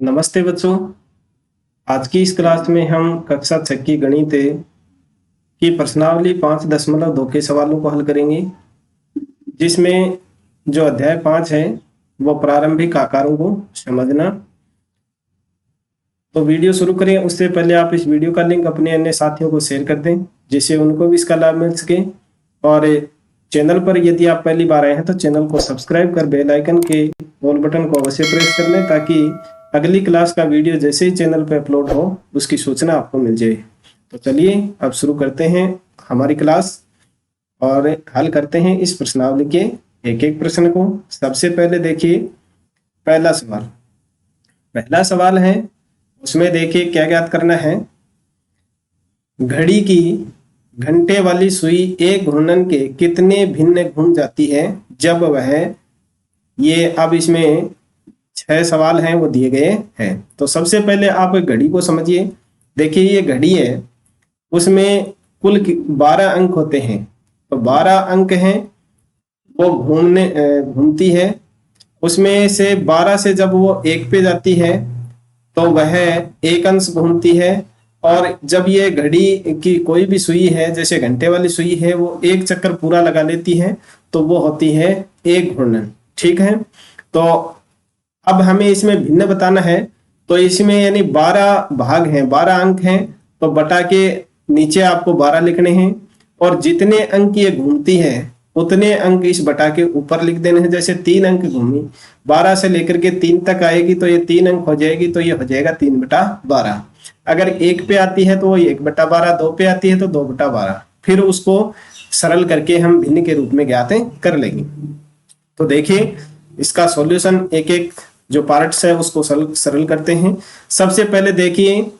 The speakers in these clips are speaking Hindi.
नमस्ते बच्चों। आज की इस क्लास में हम कक्षा 6 की गणित की प्रश्नावली 5.2 के सवालों को हल करेंगे, जिसमें जो अध्याय 5 है वो प्रारंभिक आकारों को समझना। तो वीडियो शुरू करें उससे पहले आप इस वीडियो का लिंक अपने अन्य साथियों को शेयर कर दें, जिससे उनको भी इसका लाभ मिल सके। और चैनल पर यदि आप पहली बार आए हैं तो चैनल को सब्सक्राइब कर बेल आइकन के ऑल बटन को अवश्य प्रेस कर लें, ताकि अगली क्लास का वीडियो जैसे ही चैनल पर अपलोड हो उसकी सूचना आपको मिल जाए। तो चलिए अब शुरू करते हैं हमारी क्लास और हल करते हैं इस प्रश्नावली के एक एक प्रश्न को। सबसे पहले देखिए पहला सवाल है, उसमें देखिए क्या ज्ञात करना है। घड़ी की घंटे वाली सुई एक घूर्णन के कितने भिन्न घूम जाती है जब वह, ये अब इसमें 6 सवाल हैं वो दिए गए हैं। तो सबसे पहले आप घड़ी को समझिए। देखिए ये घड़ी है, उसमें कुल 12 अंक होते हैं। तो 12 अंक हैं वो घूमती है। उसमें से 12 से जब वो 1 पे जाती है तो वह 1 अंश घूमती है। और जब ये घड़ी की कोई भी सुई है, जैसे घंटे वाली सुई है, वो 1 चक्कर पूरा लगा लेती है तो वो होती है 1 घूर्णन। ठीक है, तो अब हमें इसमें भिन्न बताना है। तो इसमें यानी 12 भाग हैं, 12 अंक हैं, तो बटा के नीचे आपको 12 लिखने हैं। और जितने अंक ये घूमती है उतने अंक इस बटा के ऊपर लिख देने हैं। जैसे 3 अंक घूमी, 12 से लेकर के 3 तक आएगी तो ये 3 अंक हो जाएगी, तो ये हो जाएगा 3/12। अगर 1 पे आती है तो वो 1/12, 2 पे आती है तो 2/12। फिर उसको सरल करके हम भिन्न के रूप में ज्ञात कर लेंगे। तो देखिए इसका सॉल्यूशन एक एक जो पार्ट्स है उसको सरल करते हैं। सबसे पहले देखिए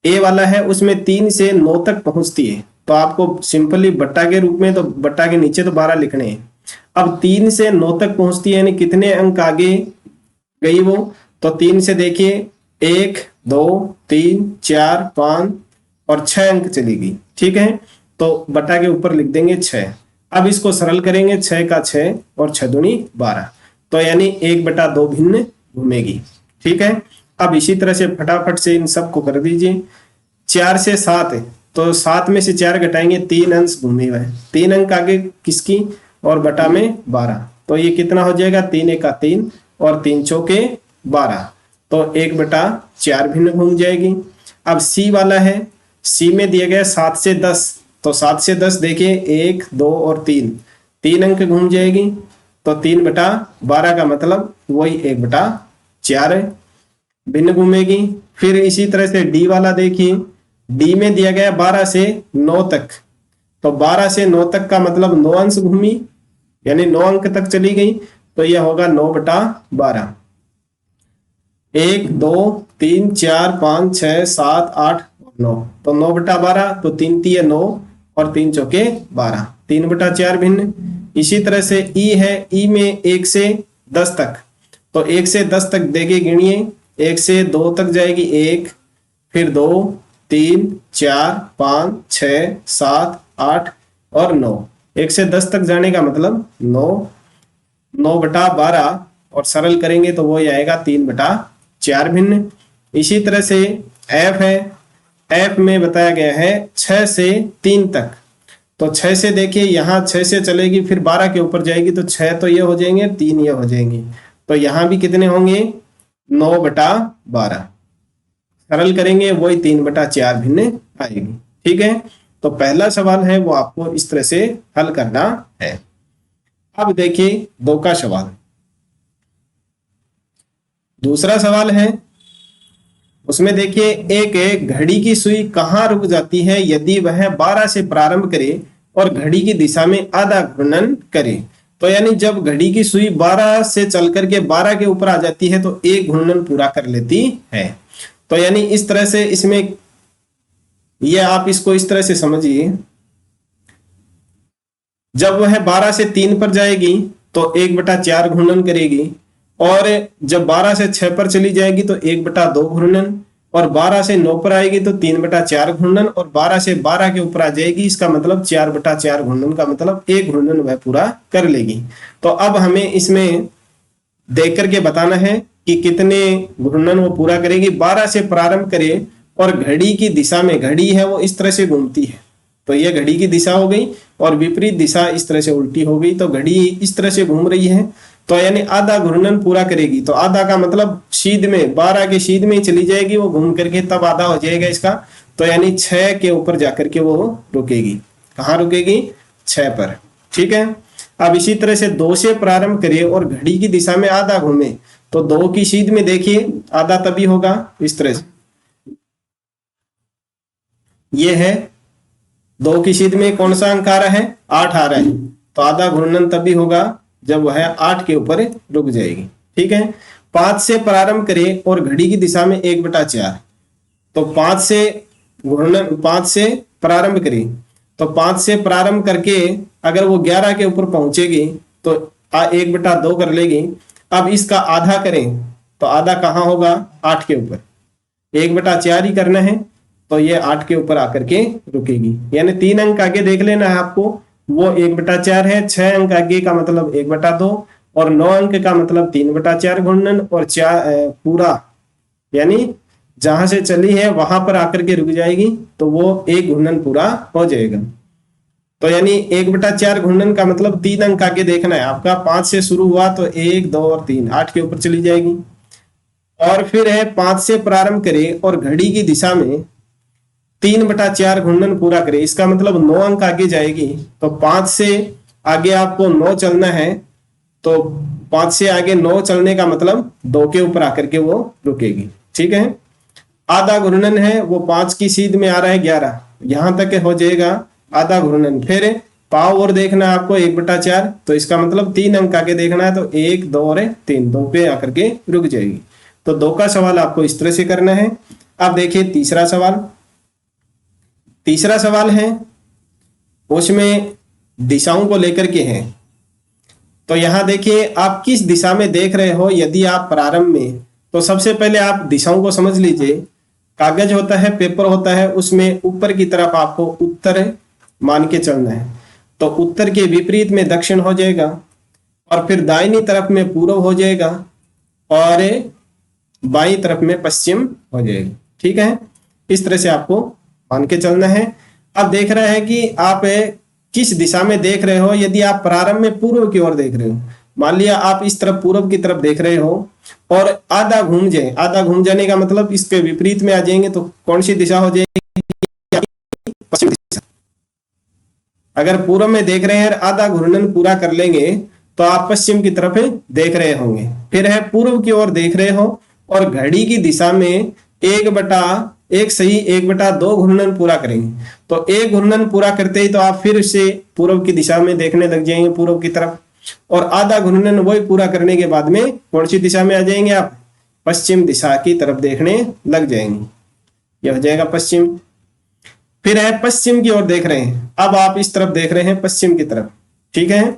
ए वाला है, उसमें 3 से 9 तक पहुंचती है। तो आपको सिंपली बट्टा के रूप में, तो बट्टा के नीचे तो 12 लिखने हैं। अब 3 से 9 तक पहुंचती है, यानी कितने अंक आगे गई वो। तो 3 से देखिए 1 2 3 4 5 और 6 अंक चली गई। ठीक है, तो बट्टा के ऊपर लिख देंगे 6। अब इसको सरल करेंगे, 6 का 6 और 6 दूनी 12, तो यानी 1/2 भिन्न घूमेगी। ठीक है, अब इसी तरह से फटाफट से इन सबको कर दीजिए। 4 से 7 है, तो 7 में से 4 घटाएंगे, 3 अंश घूमे हुए, 3 अंक आगे किसकी, और बटा में 12। तो ये कितना हो जाएगा, 3 1 3 और 3 चौके 12, तो 1/4 भिन्न घूम जाएगी। अब सी वाला है, सी में दिया गया 7 से 10, तो 7 से 10 देखिए 1 2 और 3 अंक घूम जाएगी, तो 3/12 का मतलब वही 1/4 है, भिन्न घूमेगी। फिर इसी तरह से डी वाला देखिए, डी में दिया गया 12 से 9 तक, तो 12 से 9 तक का मतलब 9 अंश घूमी, यानी 9 अंक तक चली गई, तो यह होगा 9/12। 1 2 3 4 5 6 7 8 9, तो 9/12, तो 3 3 9 और 3 चौके 12, 3/4 भिन्न। इसी तरह से ई है, ई में 1 से 10 तक, तो 1 से 10 तक देखे गिनिए, 1 से 2 तक जाएगी 1, फिर 2 3 4 5 6 7 8 और 9, 1 से 10 तक जाने का मतलब 9/12, और सरल करेंगे तो वो आएगा 3/4 भिन्न। इसी तरह से एफ है, एफ में बताया गया है 6 से 3 तक, तो 6 से देखिए यहाँ 6 से चलेगी, फिर 12 के ऊपर जाएगी, तो 6 तो ये हो जाएंगे, 3 ये हो जाएंगे, तो यहाँ भी कितने होंगे, 9/12। सरल करेंगे वही 3/4 भिन्न आएगी। ठीक है, तो पहला सवाल है वो आपको इस तरह से हल करना है। अब देखिए 2 का सवाल, दूसरा सवाल है, उसमें देखिए एक घड़ी की सुई कहाँ रुक जाती है यदि वह 12 से प्रारंभ करे और घड़ी की दिशा में आधा घूर्णन करे। तो यानी जब घड़ी की सुई 12 से चल करके 12 के ऊपर आ जाती है तो 1 घूर्णन पूरा कर लेती है। तो यानी इस तरह से इसमें ये आप इसको इस तरह से समझिए, जब वह 12 से 3 पर जाएगी तो 1/4 घूर्णन करेगी, और जब 12 से 6 पर चली जाएगी तो 1/2 घूर्णन, और 12 से 9 पर आएगी तो 3/4 घूर्णन, और 12 से 12 के ऊपर आ जाएगी, इसका मतलब 4/4 घूर्णन का मतलब 1 घूर्णन वह पूरा कर लेगी। तो अब हमें इसमें देख करके बताना है कि कितने घूर्णन वो पूरा करेगी। 12 से प्रारंभ करे और घड़ी की दिशा में, घड़ी है वो इस तरह से घूमती है, तो ये घड़ी की दिशा हो गई और विपरीत दिशा इस तरह से उल्टी हो गई, तो घड़ी इस तरह से घूम रही है, तो यानी आधा घूर्णन पूरा करेगी। तो आधा का मतलब सीध में, 12 के सीध में ही चली जाएगी वो घूम करके, तब आधा हो जाएगा इसका। तो यानी 6 के ऊपर जाकर के वो रुकेगी। कहाँ रुकेगी? 6 पर। ठीक है। अब इसी तरह से 2 से प्रारंभ करिए और घड़ी की दिशा में आधा घूमे, तो 2 की सीध में देखिए आधा तभी होगा इस तरह से, ये है 2 की सीध में कौन सा अंक आ रहा है? 8 आ रहा है, तो आधा घूर्णन तभी होगा जब वह 8 के ऊपर रुक जाएगी। ठीक है। 5 से प्रारंभ करें और घड़ी की दिशा में 1/4, तो 5 से घूर्णन, 5 से प्रारंभ करें, तो 5 से प्रारंभ करके अगर वो 11 के ऊपर पहुंचेगी तो 1/2 कर लेगी। अब इसका आधा करें तो आधा कहाँ होगा? 8 के ऊपर, 1/4 ही करना है, तो ये 8 के ऊपर आकर के रुकेगी। यानी 3 अंक आगे देख लेना है आपको, वो 1/4 है, 6 अंक आगे का मतलब 1/2 और 9 अंक का मतलब 3/4 घूर्णन, और 4 पूरा यानी जहां से चली है वहां पर आकर के रुक जाएगी, तो वो 1 घूर्णन पूरा हो जाएगा। तो यानी 1/4 घूर्णन का मतलब 3 अंक आगे देखना है आपका। 5 से शुरू हुआ तो 1, 2 और 3, 8 के ऊपर चली जाएगी। और फिर है 5 से प्रारंभ करे और घड़ी की दिशा में 3/4 घूर्णन पूरा करे, इसका मतलब 9 अंक आगे जाएगी। तो 5 से आगे आपको 9 चलना है, तो 5 से आगे 9 चलने का मतलब 2 के ऊपर आकर के वो रुकेगी। ठीक है। आधा घूर्णन है वो 5 की सीध में आ रहा है 11, यहां तक हो जाएगा आधा घूर्णन। फिर पाव और देखना है आपको 1/4, तो इसका मतलब 3 अंक आगे देखना है, तो 1, 2 और 3, 2 पे आकर के रुक जाएगी। तो 2 का सवाल आपको इस तरह से करना है। अब देखिए तीसरा सवाल। तीसरा सवाल है उसमें दिशाओं को लेकर के है। तो यहां देखिए आप किस दिशा में देख रहे हो। यदि आप प्रारंभ में, तो सबसे पहले आप दिशाओं को समझ लीजिए। कागज होता है, पेपर होता है, उसमें ऊपर की तरफ आपको उत्तर मान के चलना है, तो उत्तर के विपरीत में दक्षिण हो जाएगा, और फिर दाहिनी तरफ में पूर्व हो जाएगा, और बाईं तरफ में पश्चिम हो जाएगा। ठीक है। इस तरह से आपको मान के चलना है। अब देख रहा है कि आप किस दिशा में देख रहे हो। यदि आप प्रारंभ में पूर्व की ओर देख रहे हो, मान लिया आप इस तरफ पूर्व की तरफ देख रहे हो और आधा घूम जाए, आधा घूम जाने का मतलब इसके विपरीत में आ जाएंगे, तो कौन सी दिशा हो जाएगी? पश्चिम दिशा। अगर पूर्व में देख रहे हैं आधा घूर्णन पूरा कर लेंगे तो आप पश्चिम की तरफ देख रहे होंगे। फिर है पूर्व की ओर देख रहे हो और घड़ी की दिशा में 1/1 सही 1/2 घूर्णन पूरा करेंगे, तो 1 घूर्णन पूरा करते ही तो आप फिर से पूर्व की दिशा में देखने लग जाएंगे, पूर्व की तरफ, और आधा घूर्णन वही पूरा करने के बाद में कौन सी दिशा में आ जाएंगे आप? पश्चिम दिशा की तरफ देखने लग जाएंगे। यह हो जाएगा पश्चिम। फिर है पश्चिम की ओर देख रहे हैं, अब आप इस तरफ देख रहे हैं पश्चिम की तरफ। ठीक है।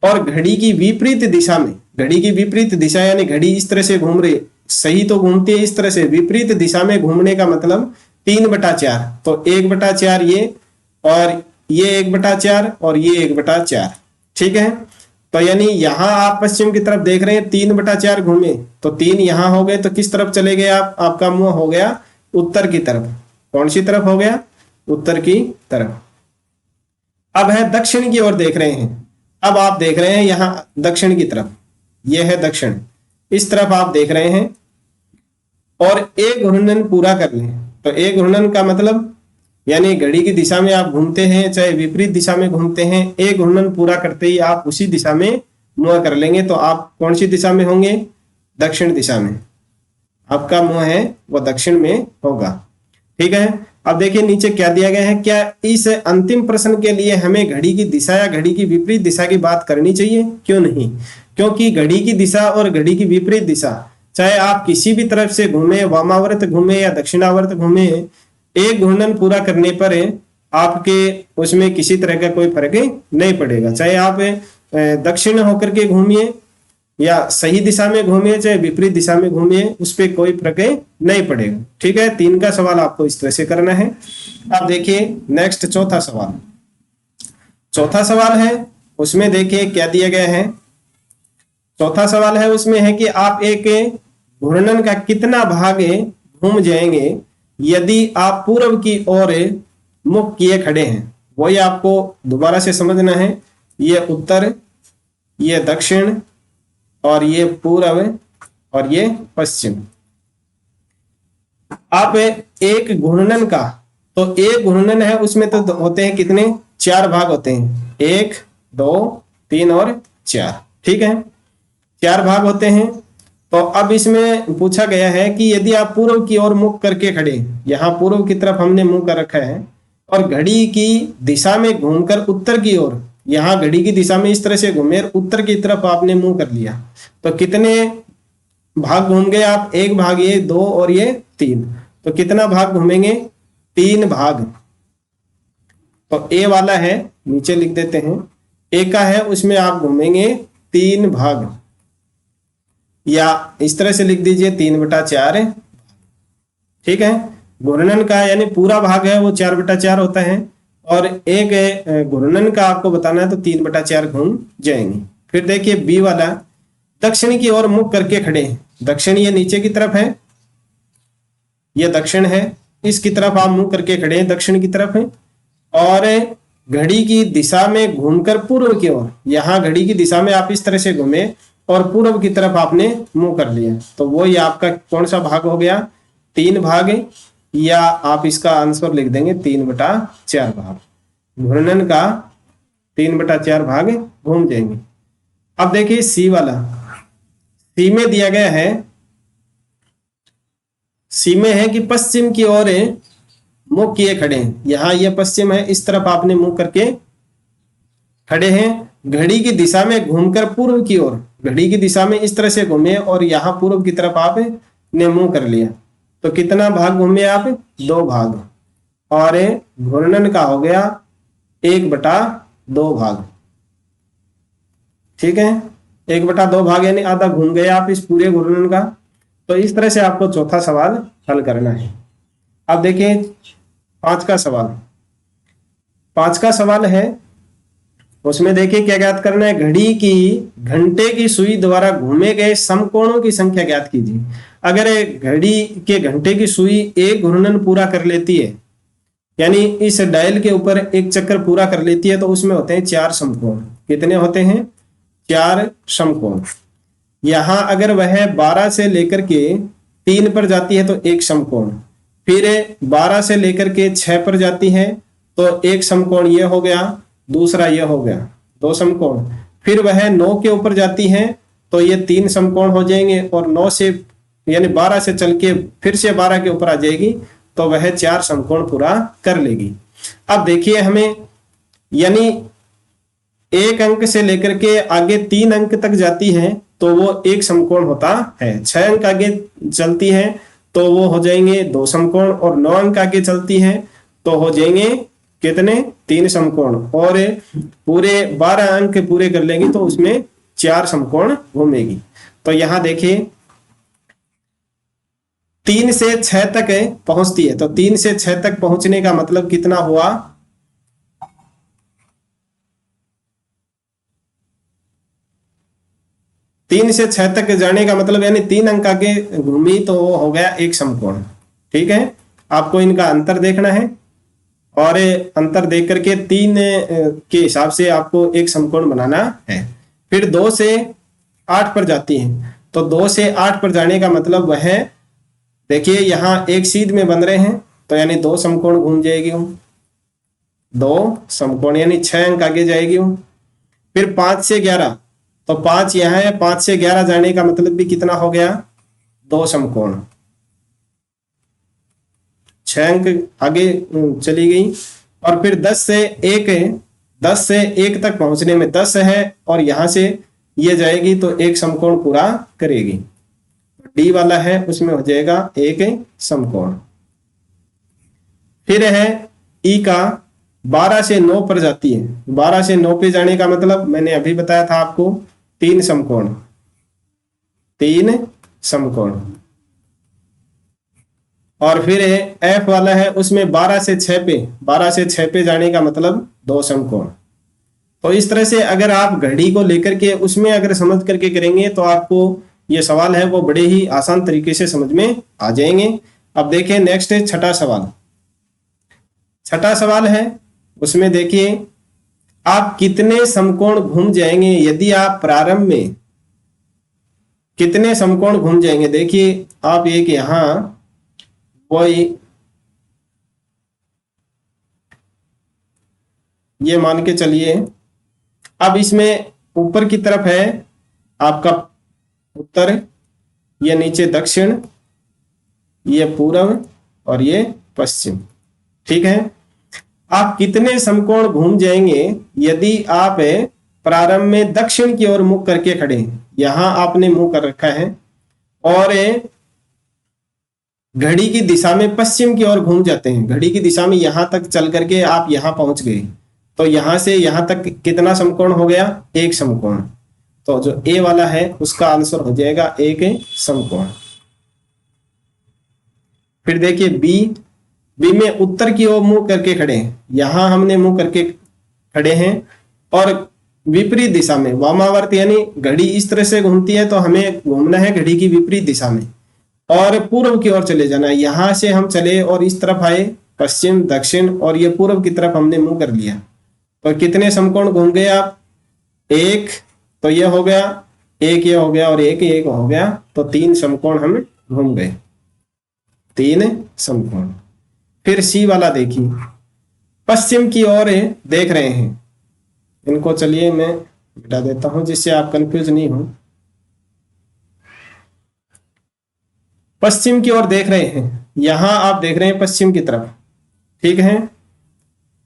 और घड़ी की विपरीत दिशा में, घड़ी की विपरीत दिशा यानी घड़ी इस तरह से घूम रही, सही तो घूमती है इस तरह से, विपरीत दिशा में घूमने का मतलब 3/4, तो 1/4 ये, और ये 1/4 और ये 1/4। ठीक है। तो यानी यहां आप पश्चिम की तरफ देख रहे हैं, 3/4 घूमे, तो 3 यहां हो गए, तो किस तरफ चले गए आप? आपका मुंह हो गया उत्तर की तरफ। कौन सी तरफ हो गया? उत्तर की तरफ। अब है दक्षिण की ओर देख रहे हैं, अब आप देख रहे हैं यहां दक्षिण की तरफ, यह है दक्षिण, इस तरफ आप देख रहे हैं, और 1 घूर्णन पूरा कर लें, तो 1 घूर्णन का मतलब यानी घड़ी की दिशा में आप घूमते हैं चाहे विपरीत दिशा में घूमते हैं, 1 घूर्णन पूरा करते ही आप उसी दिशा में मुंह कर लेंगे, तो आप कौन सी दिशा में होंगे? दक्षिण दिशा में। आपका मुंह है वो दक्षिण में होगा। ठीक है। अब देखिए नीचे क्या दिया गया है। क्या इस अंतिम प्रश्न के लिए हमें घड़ी की दिशा या घड़ी की विपरीत दिशा की बात करनी चाहिए? क्यों नहीं? क्योंकि घड़ी की दिशा और घड़ी की विपरीत दिशा, चाहे आप किसी भी तरफ से घूमे, वामावर्त घूमे या दक्षिणावर्त घूमे, 1 घूर्णन पूरा करने पर आपके उसमें किसी तरह का कोई फर्क नहीं पड़ेगा। चाहे आप दक्षिण होकर के घूमिए या सही दिशा में घूमिए, चाहे विपरीत दिशा में घूमिए, उस पर कोई फर्क नहीं पड़ेगा। ठीक है। 3 का सवाल आपको इस तरह से करना है। अब देखिए नेक्स्ट चौथा सवाल। चौथा सवाल है उसमें देखिए क्या दिया गया है। चौथा सवाल है, उसमें है कि आप एक घूर्णन का कितना भाग घूम जाएंगे यदि आप पूर्व की ओर मुख किए खड़े हैं। वही आपको दोबारा से समझना है। ये उत्तर, ये दक्षिण, और ये पूर्व, और ये पश्चिम। आप एक घूर्णन का, तो एक घूर्णन है उसमें तो होते हैं कितने, 4 भाग होते हैं, 1 2 3 और 4। ठीक है, 4 भाग होते हैं। तो अब इसमें पूछा गया है कि यदि आप पूर्व की ओर मुख करके खड़े, यहाँ पूर्व की तरफ हमने मुंह कर रखा है, और घड़ी की दिशा में घूमकर उत्तर की ओर, यहाँ घड़ी की दिशा में इस तरह से घूमे, उत्तर की तरफ आपने मुंह कर लिया, तो कितने भाग घूम गए आप, 1 भाग, ये 2 और ये 3, तो कितना भाग घूमेंगे, 3 भाग। तो ए वाला है, नीचे लिख देते हैं, ए का है उसमें आप घूमेंगे 3 भाग, या इस तरह से लिख दीजिए 3/4। ठीक है, घूर्णन का यानी पूरा भाग है वो 4/4 होता है, और एक घूर्णन का आपको बताना है तो 3/4 घूम जाएंगे। फिर देखिए बी वाला, दक्षिण की ओर मुख करके खड़े हैं। दक्षिण ये नीचे की तरफ है, ये दक्षिण है, इसकी तरफ आप मुंह करके खड़े हैं, दक्षिण की तरफ है, और घड़ी की दिशा में घूमकर पूर्व की ओर, यहाँ घड़ी की दिशा में आप इस तरह से घूमे और पूर्व की तरफ आपने मुंह कर लिया, तो वो ही आपका कौन सा भाग हो गया, 3 भाग, या आप इसका आंसर लिख देंगे 3/4 भाग। घूर्णन का 3/4 भाग घूम जाएंगे। अब देखिए सी वाला, सी में दिया गया है, सी में है कि पश्चिम की ओर मुख किए खड़े हैं। यहाँ ये पश्चिम है, इस तरफ आपने मुंह करके खड़े हैं, घड़ी की दिशा में घूमकर पूर्व की ओर, घड़ी की दिशा में इस तरह से घूमे और यहाँ पूर्व की तरफ आपने मुंह कर लिया, तो कितना भाग घूमे आप, 2 भाग, और घूर्णन का हो गया 1/2 भाग। ठीक है, 1/2 भाग यानी आधा घूम गए आप इस पूरे घूर्णन का। तो इस तरह से आपको चौथा सवाल हल करना है। अब देखिए 5 का सवाल, 5 का सवाल है, उसमें देखिए क्या ज्ञात करना है, घड़ी की घंटे की सुई द्वारा घूमे गए समकोणों की संख्या ज्ञात कीजिए। अगर घड़ी के घंटे की सुई एक घूर्णन पूरा कर लेती है, यानी इस डायल के ऊपर एक चक्कर पूरा कर लेती है, तो उसमें होते हैं 4 समकोण। कितने होते हैं, 4 समकोण। यहां अगर वह 12 से लेकर के 3 पर जाती है तो 1 समकोण, फिर 12 से लेकर के 6 पर जाती है तो 1 समकोण ये हो गया, दूसरा ये हो गया, 2 समकोण। फिर वह 9 के ऊपर जाती है तो ये 3 समकोण हो जाएंगे, और 9 से यानी 12 से चल के फिर से 12 के ऊपर आ जाएगी, तो वह 4 समकोण पूरा कर लेगी। अब देखिए हमें, यानी 1 अंक से लेकर के आगे 3 अंक तक जाती है तो वो 1 समकोण होता है, 6 अंक आगे चलती है तो वो हो जाएंगे 2 समकोण, और 9 अंक आगे चलती है तो हो जाएंगे कितने, 3 समकोण, और पूरे 12 अंक पूरे कर लेंगे तो उसमें 4 समकोण घूमेगी। तो यहां देखिए 3 से 6 तक पहुंचती है, तो 3 से 6 तक पहुंचने का मतलब कितना हुआ, 3 से 6 तक जाने का मतलब यानी 3 अंक आगे घूमी तो वो हो गया 1 समकोण। ठीक है, आपको इनका अंतर देखना है, और अंतर देख करके 3 के हिसाब से आपको 1 समकोण बनाना है। फिर 2 से 8 पर जाती है, तो 2 से 8 पर जाने का मतलब वह है, देखिए यहाँ एक सीध में बन रहे हैं तो यानी 2 समकोण घूम जाएगी, 2 समकोण यानी 6 अंक आगे जाएगी। फिर 5 से 11, तो 5 यहाँ है, 5 से 11 जाने का मतलब भी कितना हो गया, 2 समकोण, 6 अंक आगे चली गई। और फिर 10 से 1 तक पहुंचने में 10 है, और यहां से ये जाएगी तो 1 समकोण पूरा करेगी। डी वाला है उसमें हो जाएगा 1 समकोण। फिर है ई का 12 से 9 पर जाती है, 12 से 9 पे जाने का मतलब मैंने अभी बताया था आपको 3 समकोण, 3 समकोण। और फिर एफ वाला है उसमें 12 से 6 पे, 12 से 6 पे जाने का मतलब 2 समकोण। तो इस तरह से अगर आप घड़ी को लेकर के उसमें अगर समझ करके करेंगे तो आपको ये सवाल है वो बड़े ही आसान तरीके से समझ में आ जाएंगे। अब देखिए नेक्स्ट है छठा सवाल। छठा सवाल है उसमें देखिए आप कितने समकोण घूम जाएंगे यदि आप प्रारंभ में कितने समकोण घूम जाएंगे। देखिए आप एक यहां वही ये मान के चलिए, अब इसमें ऊपर की तरफ है आपका उत्तर, ये नीचे दक्षिण, ये पूर्व और ये पश्चिम। ठीक है, आप कितने समकोण घूम जाएंगे यदि आप प्रारंभ में दक्षिण की ओर मुख करके खड़े हैं, यहां आपने मुंह कर रखा है, और घड़ी की दिशा में पश्चिम की ओर घूम जाते हैं। घड़ी की दिशा में यहां तक चल करके आप यहां पहुंच गए, तो यहां से यहां तक कितना समकोण हो गया, एक समकोण। तो जो ए वाला है उसका आंसर हो जाएगा एक समकोण। फिर देखिए बी में उत्तर की ओर मुंह करके खड़े हैं, यहां हमने मुंह करके खड़े हैं और विपरीत दिशा में वामावर्त यानी घड़ी इस तरह से घूमती है तो हमें घूमना है घड़ी की विपरीत दिशा में और पूर्व की ओर चले जाना है। यहां से हम चले और इस तरफ आए पश्चिम दक्षिण और ये पूर्व की तरफ हमने मुंह कर लिया, तो कितने समकोण घूम गए आप, एक, तो ये हो गया एक, ये हो गया और एक हो गया, तो तीन समकोण हम घूम गए, तीन समकोण। फिर सी वाला देखिए, पश्चिम की ओर देख रहे हैं, इनको चलिए मैं मिटा देता हूं जिससे आप कंफ्यूज नहीं हो। पश्चिम की ओर देख रहे हैं, यहां आप देख रहे हैं पश्चिम की तरफ, ठीक है,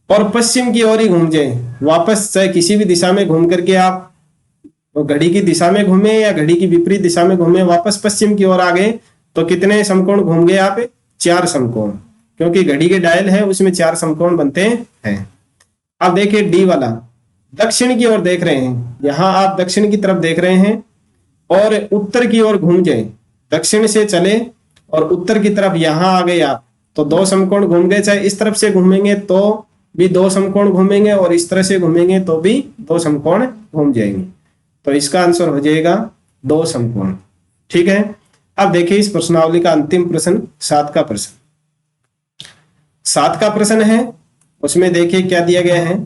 और पश्चिम की ओर ही घूम जाए वापस, चाहे किसी भी दिशा में घूम करके आप घड़ी की दिशा में घूमे या घड़ी की विपरीत दिशा में घूमे, वापस पश्चिम की ओर आ गए तो कितने समकोण घूम गए आप, चार समकोण, क्योंकि घड़ी के डायल है उसमें चार समकोण बनते हैं। अब देखिए डी वाला, दक्षिण की ओर देख रहे हैं, यहां आप दक्षिण की तरफ देख रहे हैं और उत्तर की ओर घूम जाए, दक्षिण से चले और उत्तर की तरफ यहां आ गए आप, तो दो समकोण घूम गए। चाहे इस तरफ से घूमेंगे तो भी दो समकोण घूमेंगे और इस तरह से घूमेंगे तो भी दो समकोण घूम जाएंगे, तो इसका आंसर हो जाएगा दो समकोण। ठीक है, अब देखिए इस प्रश्नावली का अंतिम प्रश्न, 7 का प्रश्न। 7 का प्रश्न है उसमें देखिए क्या दिया गया है,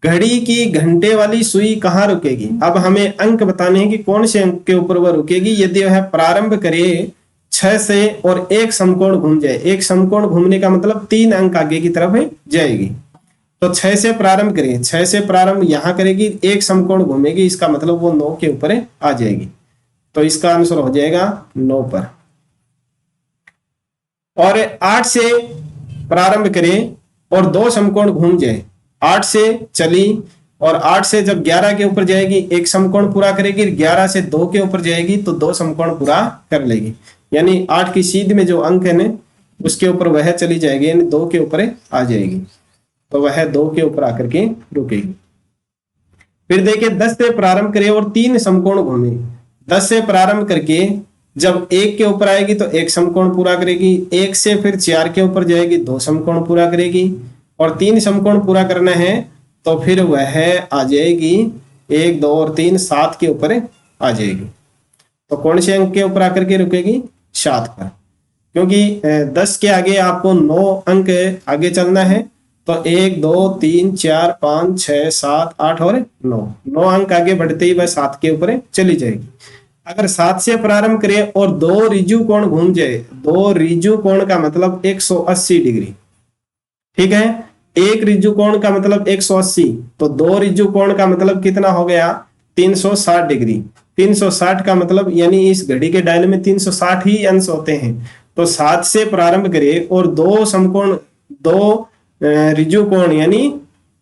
घड़ी की घंटे वाली सुई कहाँ रुकेगी। अब हमें अंक बताने हैं कि कौन से अंक के ऊपर वह रुकेगी यदि वह प्रारंभ करे 6 से और एक समकोण घूम जाए। एक समकोण घूमने का मतलब 3 अंक आगे की तरफ जाएगी, तो 6 से प्रारंभ करें, 6 से प्रारंभ यहां करेगी, एक समकोण घूमेगी, इसका मतलब वो 9 के ऊपर आ जाएगी, तो इसका आंसर हो जाएगा 9 पर। और 8 से प्रारंभ करें और 2 समकोण घूम जाए, 8 से चली और 8 से जब 11 के ऊपर जाएगी एक समकोण पूरा करेगी, 11 से 2 के ऊपर जाएगी तो 2 समकोण पूरा कर लेगी, यानी 8 की सीध में जो अंक है ना उसके ऊपर वह चली जाएगी, यानी 2 के ऊपर आ जाएगी, तो वह 2 के ऊपर आकर के रुकेगी। फिर देखिए 10 से प्रारंभ करे और 3 समकोण घूमे, 10 से प्रारंभ करके जब 1 के ऊपर आएगी तो 1 समकोण पूरा करेगी, 1 से फिर 4 के ऊपर जाएगी 2 समकोण पूरा करेगी, और 3 समकोण पूरा करना है तो फिर वह आ जाएगी 1 2 और 3 7 के ऊपर आ जाएगी। तो कौन से अंक के ऊपर आकर के रुकेगी, 7 पर, क्योंकि 10 के आगे आपको 9 अंक आगे चलना है, तो 1 2 3 4 5 6 7 8 और 9 अंक आगे बढ़ते ही वह 7 के ऊपर चली जाएगी। अगर 7 से प्रारंभ करें और 2 रिजु कोण घूम जाए, 2 रिजु कोण का मतलब 180 डिग्री, ठीक है, एक रिजु कोण का मतलब 180, तो 2 रिजु कोण का मतलब कितना हो गया, 360 डिग्री। 360 का मतलब यानी इस घड़ी के डायल में 360 ही अंश होते हैं, तो 7 से प्रारंभ करें और 2 समकोण 2 रिजु कोण यानी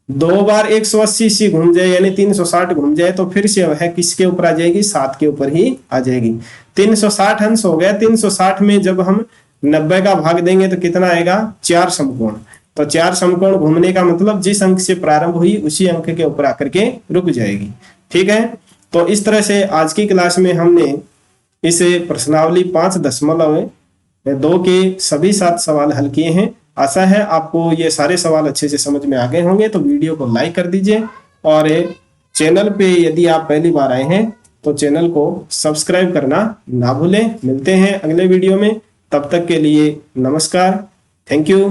2 बार 180 से घूम जाए यानी 360 घूम जाए, तो फिर से वह किसके ऊपर आ जाएगी, 7 के ऊपर ही आ जाएगी। 360 अंश हो गया, 360 में जब हम 90 का भाग देंगे तो कितना आएगा, 4 समकोण, तो 4 समकोण घूमने का मतलब जिस अंक से प्रारंभ हुई उसी अंक के ऊपर आकर के रुक जाएगी। ठीक है, तो इस तरह से आज की क्लास में हमने इस प्रश्नावली 5.2 के सभी 7 सवाल हल किए हैं। आशा है आपको ये सारे सवाल अच्छे से समझ में आ गए होंगे। तो वीडियो को लाइक कर दीजिए और चैनल पे यदि आप पहली बार आए हैं तो चैनल को सब्सक्राइब करना ना भूलें। मिलते हैं अगले वीडियो में, तब तक के लिए नमस्कार, थैंक यू।